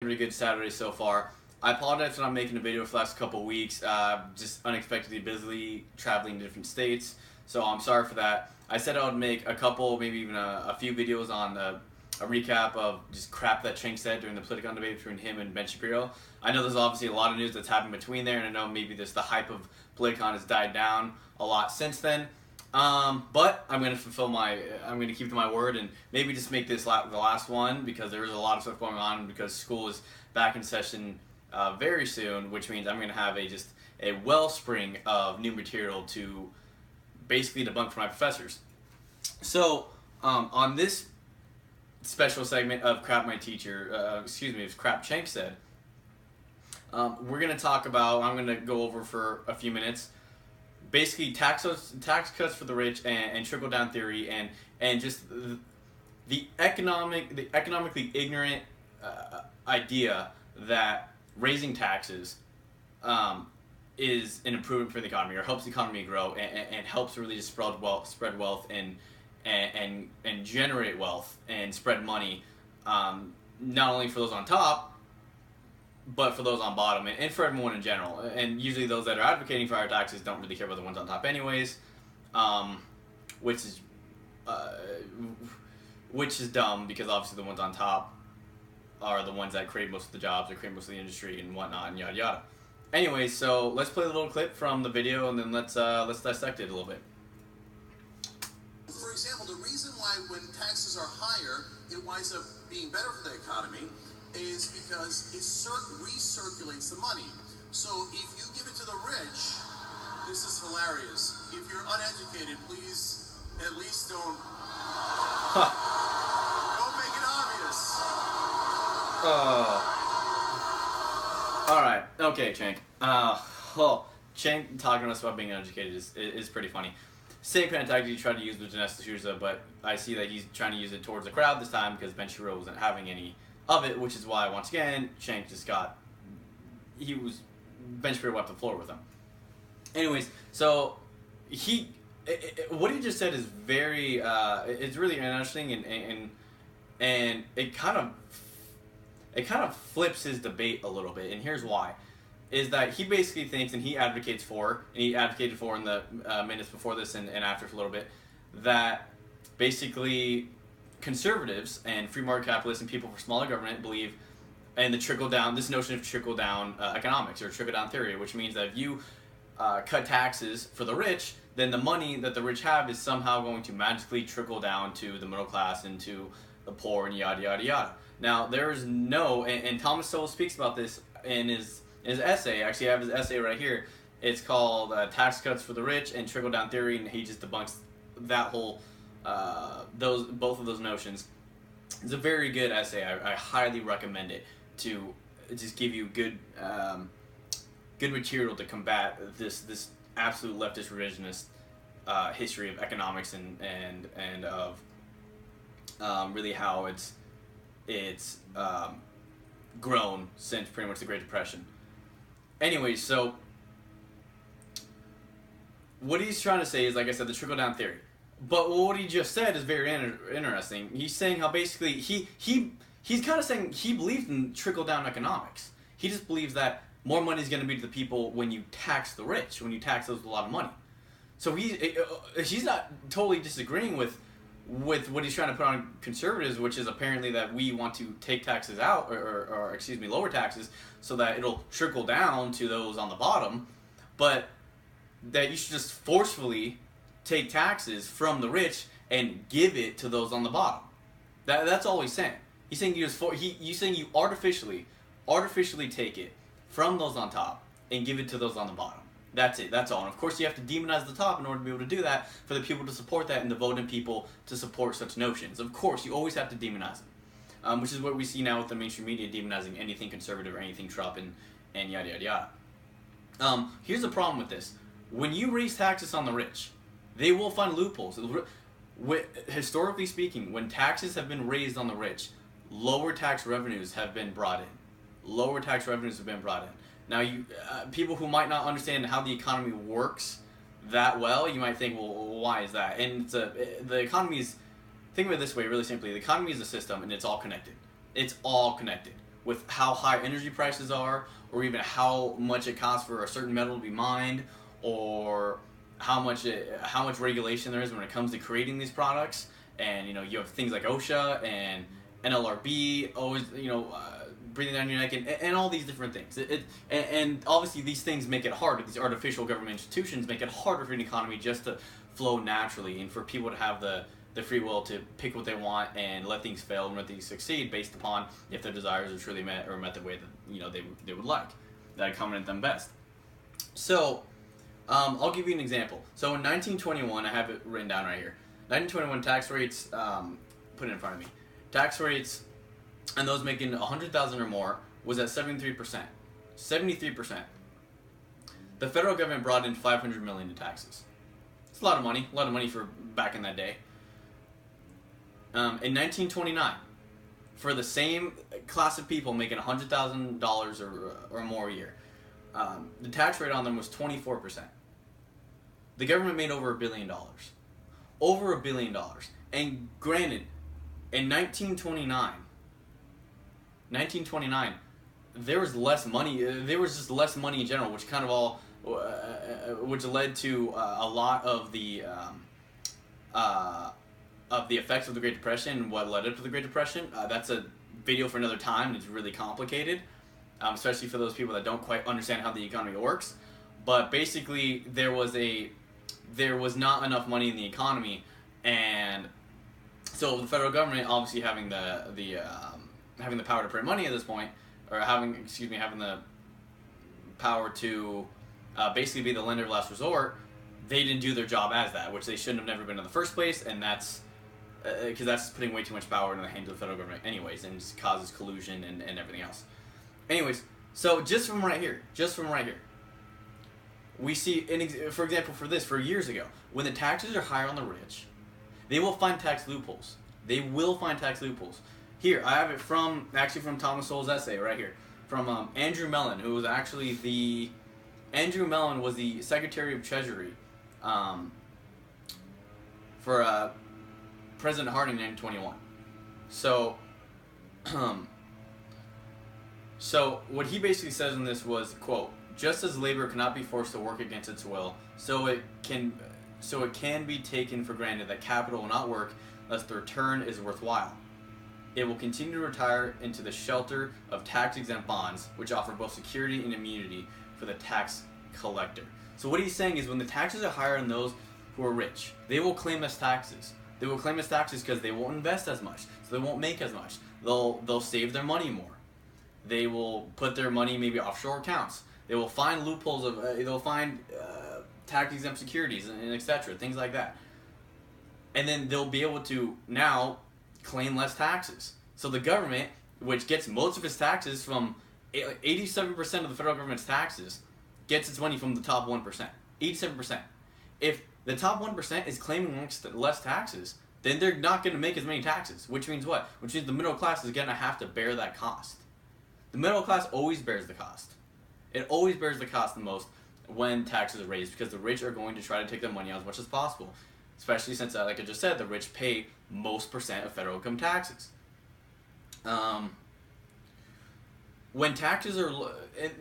pretty good Saturday so far. I apologize for not making a video for the last couple weeks. Just unexpectedly busy traveling to different states, so I'm sorry for that. I said I would make a couple, maybe even a few videos on a recap of just crap that Cenk said during the Politicon debate between him and Ben Shapiro. I know there's obviously a lot of news that's happened between there, and I know maybe the hype of Politicon has died down a lot since then. But I'm going to keep to my word and maybe just make this the last one, because there is a lot of stuff going on, because school is back in session very soon, which means I'm going to have just a wellspring of new material to basically debunk for my professors. So on this special segment of Crap My Teacher, of Crap Cenk Said, we're going to talk about, I'm going to go over for a few minutes, basically tax cuts for the rich and trickle-down theory, and just the economically ignorant idea that raising taxes is an improvement for the economy, or helps the economy grow, and helps really just spread wealth and generate wealth and spread money, not only for those on top, but for those on bottom, and for everyone in general. And usually those that are advocating for higher taxes don't really care about the ones on top anyways, which is dumb, because obviously the ones on top are the ones that create most of the jobs, or create most of the industry and whatnot, and yada yada. Anyways, so let's play a little clip from the video, and then let's dissect it a little bit. For example, the reason why when taxes are higher, it winds up being better for the economy is because it recirculates the money. So if you give it to the rich, this is hilarious. If you're uneducated, please at least don't make it obvious. Alright, okay, Cenk. Cenk talking to us about being uneducated is pretty funny. Same kind of tactic he tried to use with Dinesh D'Souza, but I see that he's trying to use it towards the crowd this time, because Ben Shapiro wasn't having any of it, which is why, once again, Cenk Ben Shapiro wiped the floor with him. Anyways, so what he just said is very, it's really interesting, and it kind of flips his debate a little bit, and here's why. Is that he basically thinks, and he advocated for in the minutes before this and after for a little bit, that basically conservatives and free market capitalists and people for smaller government believe in this notion of trickle-down economics, or trickle-down theory, which means that if you cut taxes for the rich, then the money that the rich have is somehow going to magically trickle down to the middle class and to the poor, and yada yada yada. Now, there is and Thomas Sowell speaks about this in his essay. Actually, I have his essay right here. It's called Tax Cuts for the Rich and Trickle-Down Theory, and he just debunks that whole, both of those notions. It's a very good essay. I highly recommend it to just give you good material to combat this absolute leftist revisionist history of economics and of really how it's grown since pretty much the Great Depression. Anyways, so what he's trying to say is, like I said, the trickle-down theory. But what he just said is very interesting. He's saying how basically he's kind of saying he believes in trickle-down economics. He just believes that more money is going to be to the people when you tax the rich, when you tax those with a lot of money. So he's not totally disagreeing with what he's trying to put on conservatives, which is apparently that we want to take taxes out, or lower taxes, so that it'll trickle down to those on the bottom, but that you should just forcefully take taxes from the rich and give it to those on the bottom. That's all he's saying. He's saying you artificially take it from those on top and give it to those on the bottom. That's it. That's all. And of course, you have to demonize the top in order to be able to do that, for the people to support that and the voting people to support such notions. Of course, you always have to demonize them, which is what we see now with the mainstream media demonizing anything conservative or anything Trump and yada yada yada. Here's the problem with this: when you raise taxes on the rich, they will find loopholes. Historically speaking, when taxes have been raised on the rich, lower tax revenues have been brought in. Now, people who might not understand how the economy works that well, you might think, well, why is that? And the economy is, think of it this way, really simply, the economy is a system, and it's all connected. with how high energy prices are, or even how much it costs for a certain metal to be mined, or how much regulation there is when it comes to creating these products. And you have things like OSHA and NLRB always breathing down your neck, and all these different things. And obviously these things make it harder. These artificial government institutions make it harder for an economy just to flow naturally, and for people to have the free will to pick what they want and let things fail and let things succeed based upon if their desires are truly met, or met the way that they would like, that accommodate them best. So I'll give you an example. So in 1921, I have it written down right here. 1921 tax rates, put it in front of me. Tax rates, and those making 100,000 or more, was at 73%. 73%. The federal government brought in $500 million in taxes. It's a lot of money for back in that day. In 1929, for the same class of people making $100,000 or more a year, the tax rate on them was 24%. The government made over $1 billion. Over $1 billion. And granted, in 1929, there was less money. There was just less money in general, which kind of all, which led to a lot of the effects of the Great Depression and what led up to the Great Depression. That's a video for another time. It's really complicated, especially for those people that don't quite understand how the economy works. But basically, there was not enough money in the economy, and so the federal government, obviously having having the power to print money at this point, or having the power to basically be the lender of last resort, they didn't do their job as that, which they shouldn't have never been in the first place, and that's because that's putting way too much power in the hands of the federal government anyways, and just causes collusion and everything else. Anyways, so just from right here, we see, for example, for years ago, when the taxes are higher on the rich, they will find tax loopholes. Here, I have it from Thomas Sowell's essay right here, from Andrew Mellon, who was actually Andrew Mellon was the Secretary of Treasury for President Harding in 1921. So what he basically says in this was, quote, "Just as labor cannot be forced to work against its will, so it can be taken for granted that capital will not work unless the return is worthwhile. It will continue to retire into the shelter of tax-exempt bonds, which offer both security and immunity for the tax collector." So what he's saying is, when the taxes are higher on those who are rich, they will claim as taxes. They will claim as taxes because they won't invest as much, so they won't make as much. They'll save their money more. They will put their money maybe offshore accounts. They will find loopholes they'll find tax-exempt securities and etc., things like that. And then they'll be able to now claim less taxes. So the government, which gets most of its taxes from 87% of the federal government's taxes, gets its money from the top 1%. 87%. If the top 1% is claiming less taxes, then they're not going to make as many taxes. Which means what? Which means the middle class is going to have to bear that cost. The middle class always bears the cost. It always bears the cost the most when taxes are raised, because the rich are going to try to take their money out as much as possible. Especially since, like I just said, the rich pay most percent of federal income taxes. When taxes are the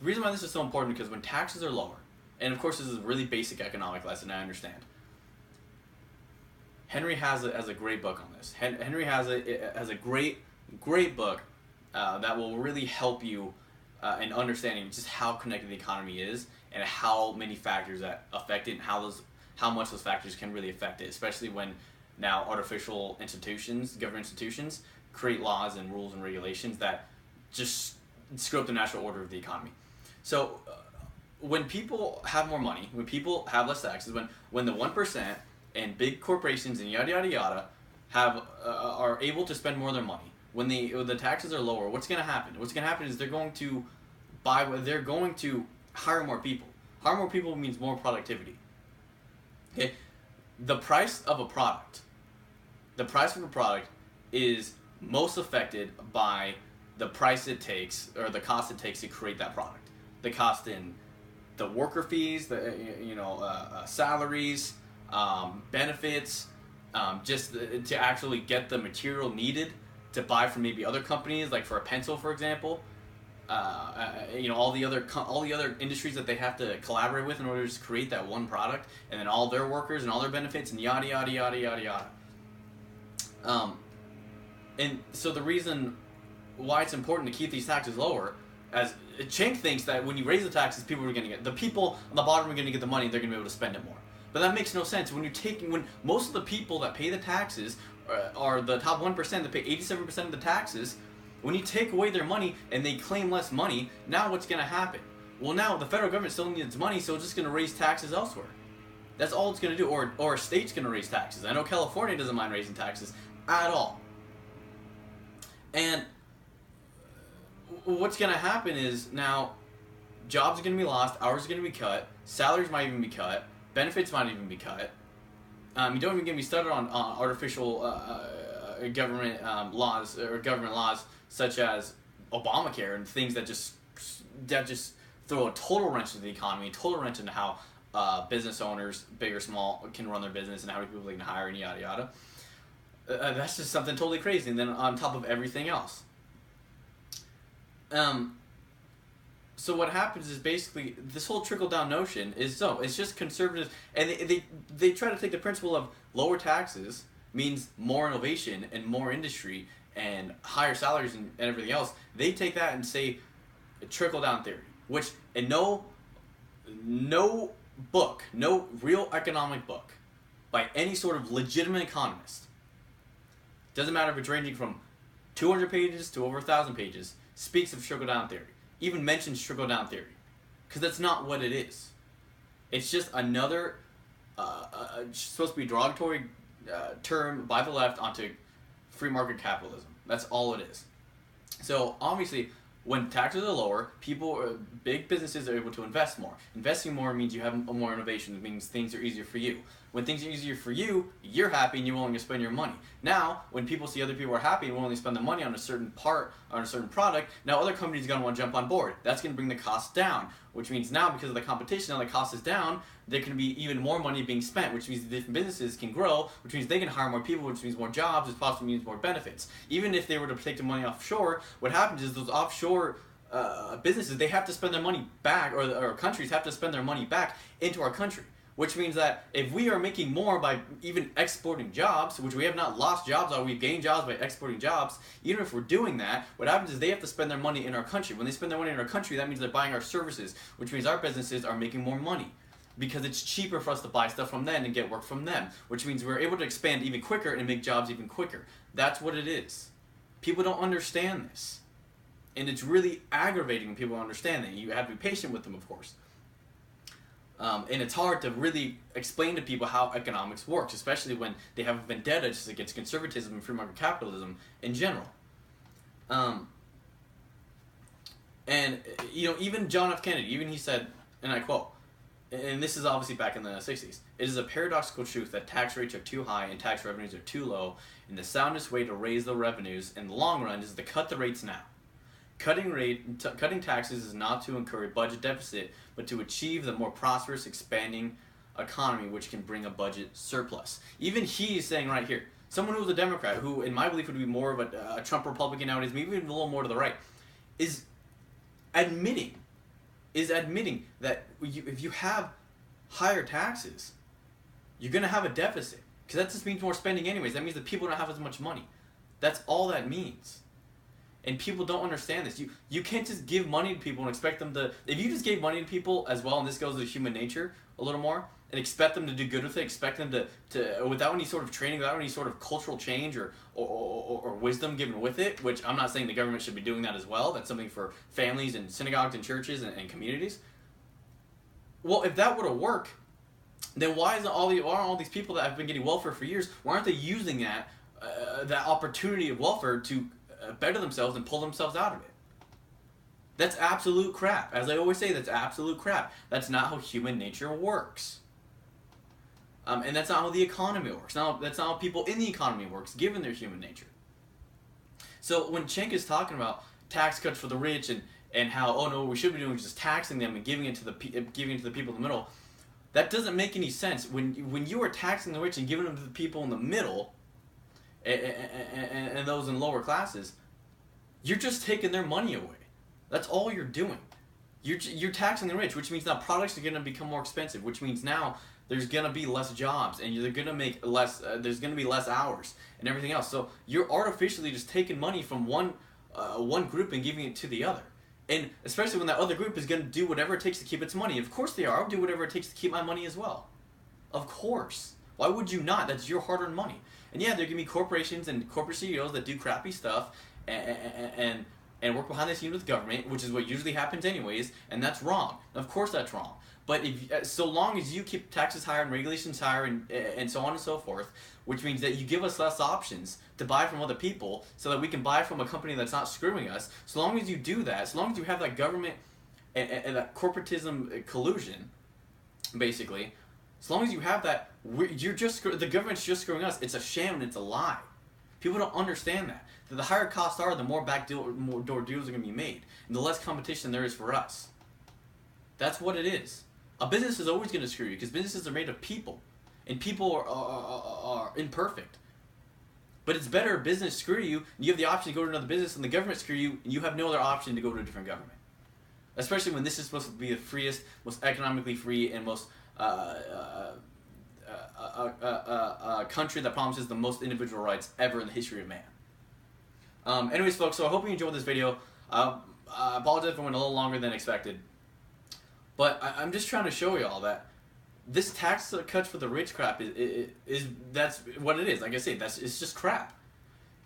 reason why this is so important, because when taxes are lower, and of course this is a really basic economic lesson, I understand. Henry has a great book on this. Henry has a great book that will really help you in understanding just how connected the economy is, and how many factors that affect it, and how much those factors can really affect it, especially when now artificial institutions, government institutions, create laws and rules and regulations that just screw up the natural order of the economy. So when people have more money, when people have less taxes, when the 1% and big corporations and yada yada yada are able to spend more of their money, when the taxes are lower, what's going to happen? What's going to happen is they're going to hire more people. Hire more people means more productivity. Okay, the price of a product is most affected by the price it takes, or the cost it takes to create that product. The cost in the worker fees, salaries, benefits, just to actually get the material needed to buy from maybe other companies, like for a pencil, for example. All the other industries that they have to collaborate with in order to create that one product, and then all their workers and all their benefits and yada yada yada yada yada. And so the reason why it's important to keep these taxes lower, as Cenk thinks that when you raise the taxes, people are going to get the people on the bottom are going to get the money, they're going to be able to spend it more. But that makes no sense when most of the people that pay the taxes are the top 1% that pay 87% of the taxes. When you take away their money and they claim less money, now what's going to happen? Well, now the federal government still needs money, so it's just going to raise taxes elsewhere. That's all it's going to do. Or a state's going to raise taxes. I know California doesn't mind raising taxes at all. And what's going to happen is now jobs are going to be lost, hours are going to be cut, salaries might even be cut, benefits might even be cut. You don't even get me started on artificial government laws or government laws such as Obamacare and things that just throw a total wrench into the economy, a total wrench into how business owners, big or small, can run their business and how many people they can hire and yada yada. That's just something totally crazy. And then on top of everything else. So what happens is basically this whole trickle-down notion is it's just conservative, and they try to take the principle of lower taxes means more innovation and more industry and higher salaries and everything else. They take that and say trickle-down theory, which in no book, no real economic book by any sort of legitimate economist, doesn't matter if it's ranging from 200 pages to over 1,000 pages, speaks of trickle-down theory. Even mentions trickle-down theory, because that's not what it is. It's just another supposed to be derogatory term by the left onto free market capitalism. That's all it is. So obviously, when taxes are lower, big businesses are able to invest more. Investing more means you have more innovation. It means things are easier for you. When things are easier for you, you're happy and you're willing to spend your money. Now, when people see other people are happy and willing to spend the money on a certain part, on a certain product, now other companies are going to want to jump on board. That's going to bring the cost down, which means now because of the competition, now the cost is down, there can be even more money being spent, which means the different businesses can grow, which means they can hire more people, which means more jobs, which possibly means more benefits. Even if they were to take the money offshore, what happens is those offshore businesses, they have to spend their money back, or countries have to spend their money back into our country. Which means that if we are making more by even exporting jobs, which we have not lost jobs, or we've gained jobs by exporting jobs, even if we're doing that, what happens is they have to spend their money in our country. When they spend their money in our country, that means they're buying our services, which means our businesses are making more money. Because it's cheaper for us to buy stuff from them and get work from them, which means we're able to expand even quicker and make jobs even quicker. That's what it is. People don't understand this. And it's really aggravating when people don't understand that. You have to be patient with them, of course. And it's hard to really explain to people how economics works, especially when they have a vendetta just against conservatism and free market capitalism in general. And even John F. Kennedy, even he said, and I quote, and this is obviously back in the 60s, "It is a paradoxical truth that tax rates are too high and tax revenues are too low, and the soundest way to raise the revenues in the long run is to cut the rates now. Cutting taxes is not to incur a budget deficit, but to achieve the more prosperous, expanding economy which can bring a budget surplus." Even he is saying right here, someone who was a Democrat, who in my belief would be more of a Trump Republican nowadays, maybe even a little more to the right, is admitting that if you have higher taxes, you're going to have a deficit. Because that just means more spending anyways. That means that people don't have as much money. That's all that means. And people don't understand this. You can't just give money to people and expect them to... If you just gave money to people as well, and this goes to human nature a little more, and expect them to do good with it, expect them to without any sort of training, without any sort of cultural change or wisdom given with it, which I'm not saying the government should be doing that as well. That's something for families and synagogues and churches and communities. Well, if that were to work, then why aren't all these people that have been getting welfare for years, why aren't they using that opportunity of welfare to better themselves and pull themselves out of it? That's absolute crap. As I always say, that's absolute crap. That's not how human nature works. And that's not how the economy works. That's not how people in the economy works, given their human nature. So when Cenk is talking about tax cuts for the rich and how, oh no, what we should be doing is just taxing them and giving it to the people in the middle, that doesn't make any sense. When you are taxing the rich and giving them to the people in the middle, and those in lower classes, you're just taking their money away. That's all you're doing. You're taxing the rich, which means now products are going to become more expensive, which means now there's going to be less jobs, and you're going to make less, there's going to be less hours, and everything else. So you're artificially just taking money from one group and giving it to the other. And especially when that other group is going to do whatever it takes to keep its money. Of course they are. I'll do whatever it takes to keep my money as well. Of course. Why would you not? That's your hard-earned money. And yeah, there can be corporations and corporate CEOs that do crappy stuff and work behind the scenes with government, which is what usually happens anyways, and that's wrong. Of course that's wrong. But if, so long as you keep taxes higher and regulations higher and so on and so forth, which means that you give us less options to buy from other people so that we can buy from a company that's not screwing us, so long as you do that, so long as you have that government and that corporatism collusion, basically, as long as you have that, the government's just screwing us. It's a sham and it's a lie. People don't understand that. The higher costs are, the more door deals are going to be made, and the less competition there is for us. That's what it is. A business is always going to screw you because businesses are made of people, and people are imperfect. But it's better a business screw you, and you have the option to go to another business, and the government screw you, and you have no other option to go to a different government. Especially when this is supposed to be the freest, most economically free, and most country that promises the most individual rights ever in the history of man. Anyways, folks, so I hope you enjoyed this video. I apologize for it went a little longer than expected. But I'm just trying to show you all that this tax cuts for the rich crap is that's what it is. Like I say, it's just crap.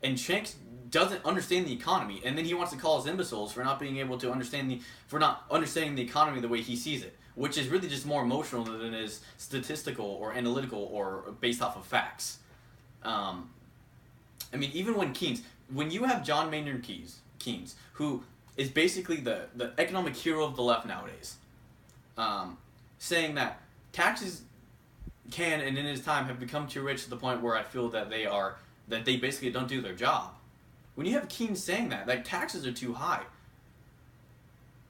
And Cenk doesn't understand the economy, and then he wants to call us imbeciles for not being able to understanding the economy the way he sees it, which is really just more emotional than it is statistical or analytical or based off of facts. I mean, even when you have John Maynard Keynes, who is basically the economic hero of the left nowadays, saying that taxes can, and in his time, have become too rich to the point where I feel that they basically don't do their job. When you have Keynes saying that, like taxes are too high,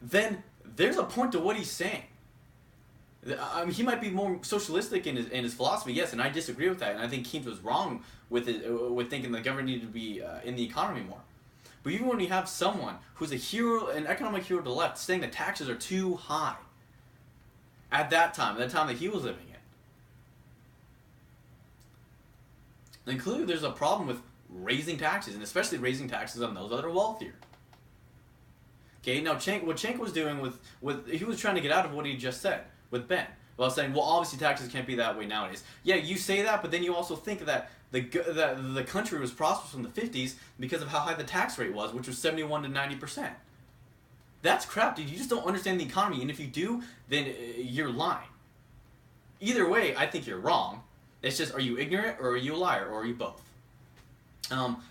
then there's a point to what he's saying. I mean, he might be more socialistic in his philosophy, yes, and I disagree with that, and I think Keynes was wrong with thinking the government needed to be in the economy more. But even when you have someone who's an economic hero to the left, saying that taxes are too high, at that time that he was living in, then clearly there's a problem with raising taxes, and especially raising taxes on those that are wealthier. Okay, now what Cenk was doing he was trying to get out of what he just said with Ben. Well, saying, well, obviously taxes can't be that way nowadays. Yeah, you say that, but then you also think that the country was prosperous from the 50s because of how high the tax rate was, which was 71 to 90%. That's crap, dude. You just don't understand the economy, and if you do, then you're lying. Either way, I think you're wrong. It's just, are you ignorant, or are you a liar, or are you both?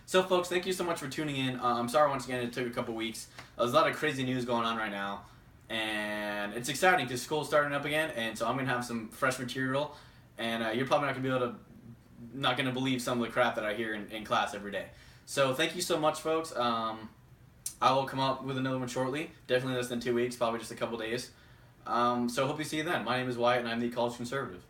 So, folks, thank you so much for tuning in. I'm sorry once again it took a couple weeks. There's a lot of crazy news going on right now, and it's exciting because school's starting up again, and so I'm going to have some fresh material, and you're probably not going to believe some of the crap that I hear in class every day. So, thank you so much, folks. I will come up with another one shortly, definitely less than 2 weeks, probably just a couple days. So, hope you see you then. My name is Wyatt, and I'm the College Conservative.